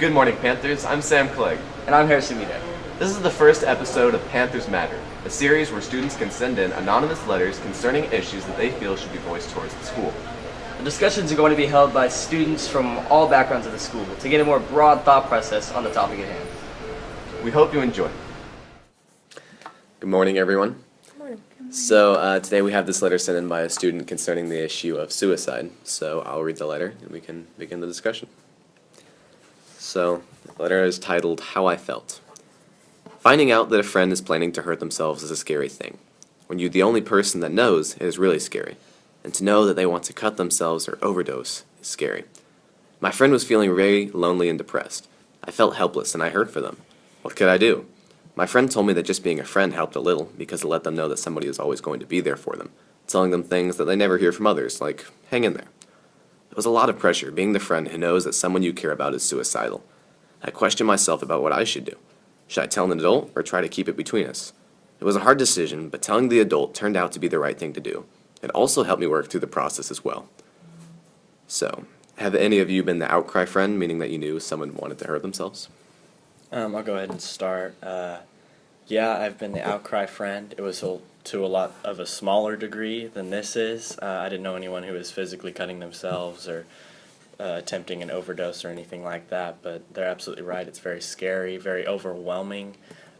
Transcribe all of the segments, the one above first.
Good morning, Panthers. I'm Sam Clegg. And I'm Harrison Mida. This is the first episode of Panthers Matter, a series where students can send in anonymous letters concerning issues that they feel should be voiced towards the school. The discussions are going to be held by students from all backgrounds of the school to get a more broad thought process on the topic at hand. We hope you enjoy. Good morning, everyone. Good morning. So today we have this letter sent in by a student concerning the issue of suicide. So I'll read the letter and we can begin the discussion. So the letter is titled, How I Felt. Finding out that a friend is planning to hurt themselves is a scary thing. When you're the only person that knows, it is really scary. And to know that they want to cut themselves or overdose is scary. My friend was feeling very lonely and depressed. I felt helpless and I hurt for them. What could I do? My friend told me that just being a friend helped a little because it let them know that somebody is always going to be there for them, telling them things that they never hear from others, like, hang in there. It was a lot of pressure being the friend who knows that someone you care about is suicidal. I questioned myself about what I should do. Should I tell an adult or try to keep it between us? It was a hard decision, but telling the adult turned out to be the right thing to do. It also helped me work through the process as well. So, have any of you been the outcry friend, meaning that you knew someone wanted to hurt themselves? I'll go ahead and start. Yeah, I've been the outcry friend. It was to a lot of a smaller degree than this is. I didn't know anyone who was physically cutting themselves or attempting an overdose or anything like that, but they're absolutely right. It's very scary, very overwhelming.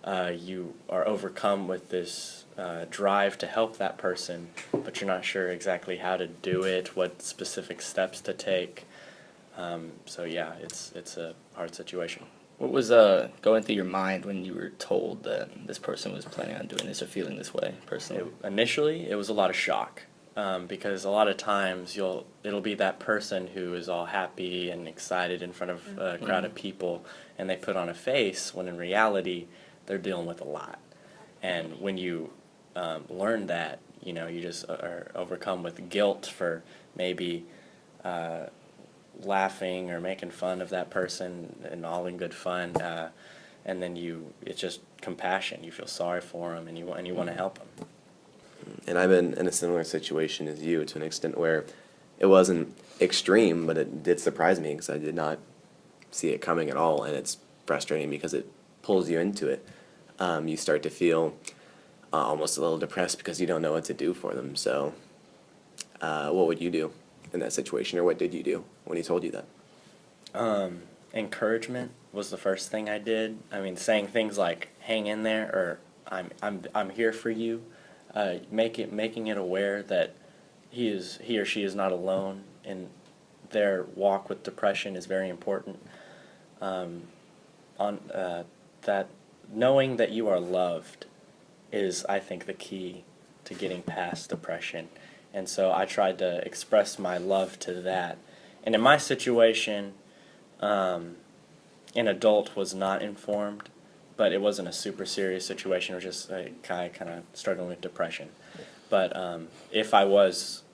You are overcome with this drive to help that person, but you're not sure exactly how to do it, what specific steps to take. So yeah, it's a hard situation. What was going through your mind when you were told that this person was planning on doing this or feeling this way personally? Initially, it was a lot of shock. Because a lot of times it'll be that person who is all happy and excited in front of a crowd of people, and they put on a face when in reality they're dealing with a lot. And when you learn that, you just are overcome with guilt for maybe laughing or making fun of that person, and all in good fun. And then it's just compassion. You feel sorry for them, and you want to help them. And I've been in a similar situation as you to an extent where it wasn't extreme, but it did surprise me because I did not see it coming at all, and it's frustrating because it pulls you into it. You start to feel almost a little depressed because you don't know what to do for them. So what would you do in that situation, or what did you do when he told you that? Encouragement was the first thing I did. I mean, saying things like "hang in there" or "I'm here for you." Making it aware that he or she is not alone in their walk with depression is very important. That knowing that you are loved is, I think, the key to getting past depression. And so I tried to express my love to that. And in my situation, an adult was not informed, but it wasn't a super serious situation. It was just a guy kind of struggling with depression. But if I was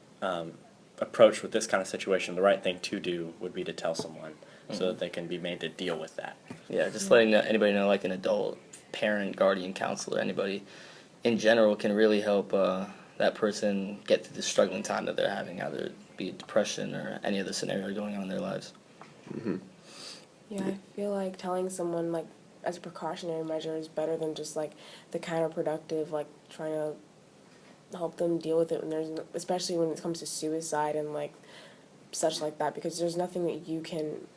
approached with this kind of situation, the right thing to do would be to tell someone so that they can be made to deal with that. Yeah, just letting anybody know, like an adult, parent, guardian, counselor, anybody in general can really help that person get through the struggling time that they're having, either it be depression or any other scenario going on in their lives. Mm-hmm. Yeah, I feel like telling someone, like, as a precautionary measure is better than just, like, the counterproductive, like, trying to help them deal with it when especially when it comes to suicide and, like, such like that, because there's nothing that you can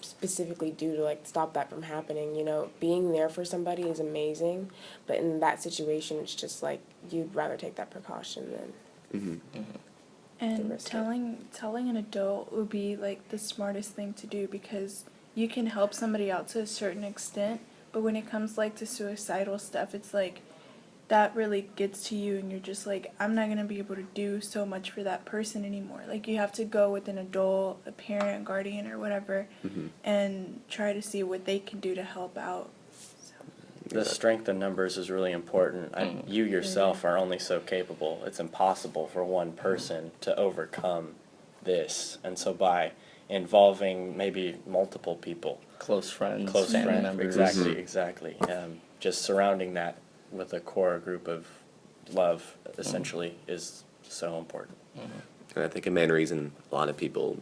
specifically do to, like, stop that from happening. Being there for somebody is amazing, but in that situation, it's just, like, you'd rather take that precaution than... Mm-hmm. And telling an adult would be, like, the smartest thing to do, because you can help somebody out to a certain extent, but when it comes, like, to suicidal stuff, it's like that really gets to you, and you're just like, I'm not going to be able to do so much for that person anymore. Like, you have to go with an adult, a parent, guardian, or whatever, and try to see what they can do to help out. The strength in numbers is really important. You yourself are only so capable. It's impossible for one person to overcome this. And so by involving maybe multiple people, Close friends, family members. Exactly. Just surrounding that with a core group of love, essentially, is so important. And I think a main reason a lot of people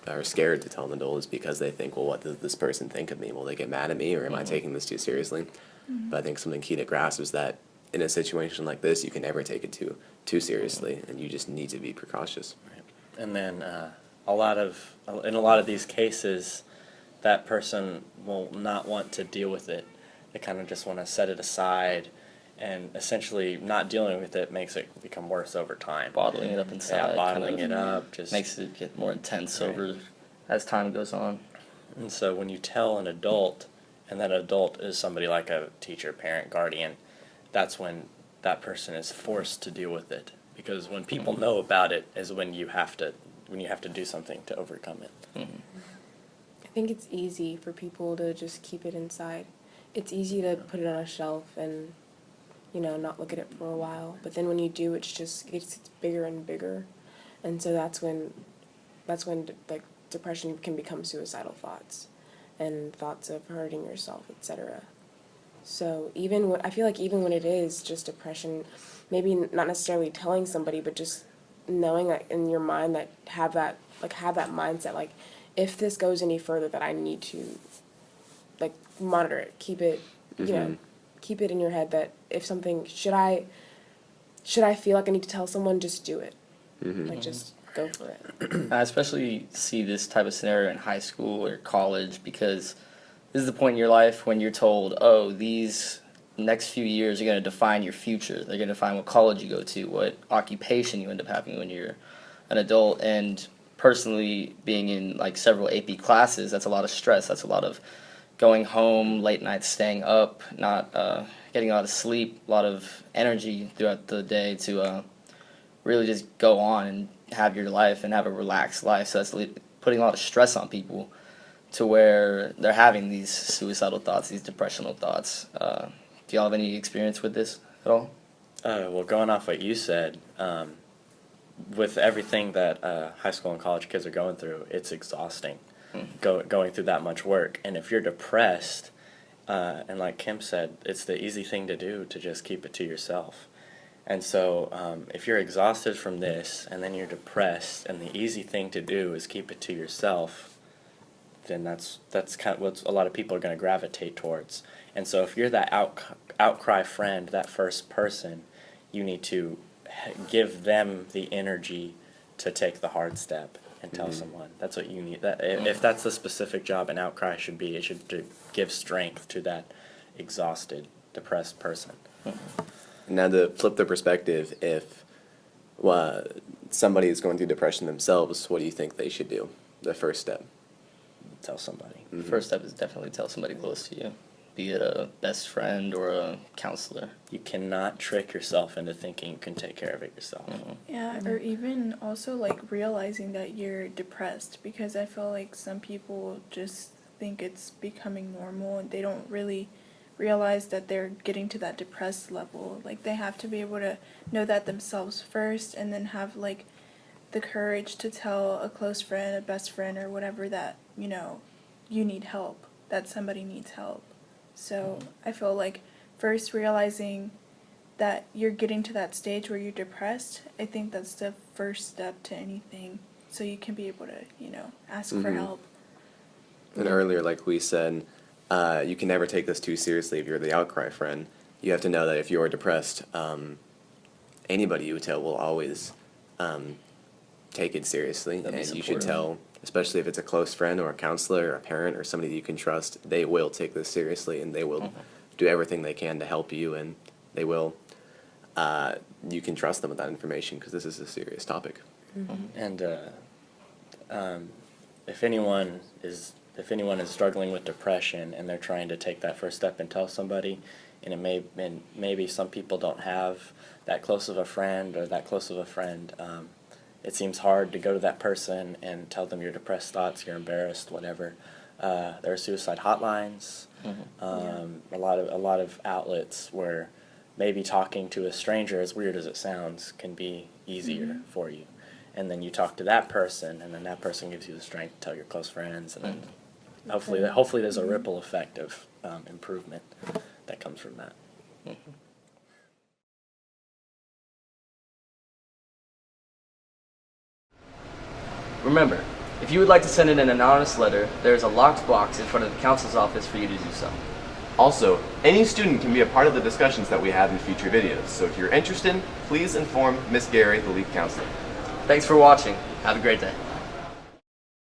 are scared to tell an adult is because they think, well, what does this person think of me? Will they get mad at me, or am I taking this too seriously? But I think something key to grasp is that in a situation like this, you can never take it too seriously, and you just need to be precautious. And then in a lot of these cases, that person will not want to deal with it. They kind of just want to set it aside, and essentially not dealing with it makes it become worse over time. Bottling it up inside. Yeah, bottling kind it of up just makes it get more intense Right. over as time goes on. And so when you tell an adult, and that adult is somebody like a teacher, parent, guardian, that's when that person is forced to deal with it. Because when people know about it is when you have to do something to overcome it. I think it's easy for people to just keep it inside. It's easy to put it on a shelf and, not look at it for a while. But then when you do, it's bigger and bigger. And so that's when like depression can become suicidal thoughts and thoughts of hurting yourself, etc. So I feel like even when it is just depression, maybe not necessarily telling somebody, but just knowing that in your mind that have that mindset, like if this goes any further, that I need to like monitor it, keep it, keep it in your head that if something should I feel like I need to tell someone, just do it, like just go for it. I especially see this type of scenario in high school or college because this is the point in your life when you're told, oh, these next few years are going to define your future. They're going to define what college you go to, what occupation you end up having when you're an adult. And personally, being in like several AP classes, that's a lot of stress. That's a lot of going home, late nights, staying up, not getting a lot of sleep, a lot of energy throughout the day to really just go on and have your life and have a relaxed life. So that's putting a lot of stress on people to where they're having these suicidal thoughts, these depressional thoughts. Do y'all have any experience with this at all? Well, going off what you said, with everything that high school and college kids are going through, it's exhausting going through that much work. And if you're depressed, and like Kim said, it's the easy thing to do to just keep it to yourself. And so if you're exhausted from this and then you're depressed and the easy thing to do is keep it to yourself, then that's kind of what a lot of people are going to gravitate towards. And so if you're that outcry friend, that first person, you need to give them the energy to take the hard step and tell someone. That's what you need. If that's the specific job an outcry should be, it should give strength to that exhausted, depressed person. Now, to flip the perspective, if somebody is going through depression themselves, what do you think they should do? The first step? Tell somebody. First step is definitely tell somebody close to you, be it a best friend or a counselor. You cannot trick yourself into thinking you can take care of it yourself. Yeah, or even also like realizing that you're depressed, because I feel like some people just think it's becoming normal and they don't really realize that they're getting to that depressed level. Like they have to be able to know that themselves first and then have like the courage to tell a close friend, a best friend, or whatever that, you need help, that somebody needs help. So I feel like first realizing that you're getting to that stage where you're depressed, I think that's the first step to anything. So you can be able to, ask for help. And earlier, like we said, you can never take this too seriously if you're the outcry friend. You have to know that if you're depressed, anybody you would tell will always take it seriously. And you should tell, especially if it's a close friend or a counselor or a parent or somebody that you can trust, they will take this seriously and they will do everything they can to help you, and they will, you can trust them with that information because this is a serious topic. And if anyone is struggling with depression and they're trying to take that first step and tell somebody, and maybe some people don't have that close of a friend or that close of a friend, it seems hard to go to that person and tell them your depressed thoughts, you're embarrassed, whatever. There are suicide hotlines, a lot of outlets where maybe talking to a stranger, as weird as it sounds, can be easier for you. And then you talk to that person, and then that person gives you the strength to tell your close friends, and then hopefully there's a ripple effect of improvement that comes from that. Remember, If you would like to send in an anonymous letter, there is a locked box in front of the counsel's office for you to do so. Also, any student can be a part of the discussions that we have in future videos, so if you're interested, please inform Miss Gary, the lead counselor. Thanks for watching. Have a great day.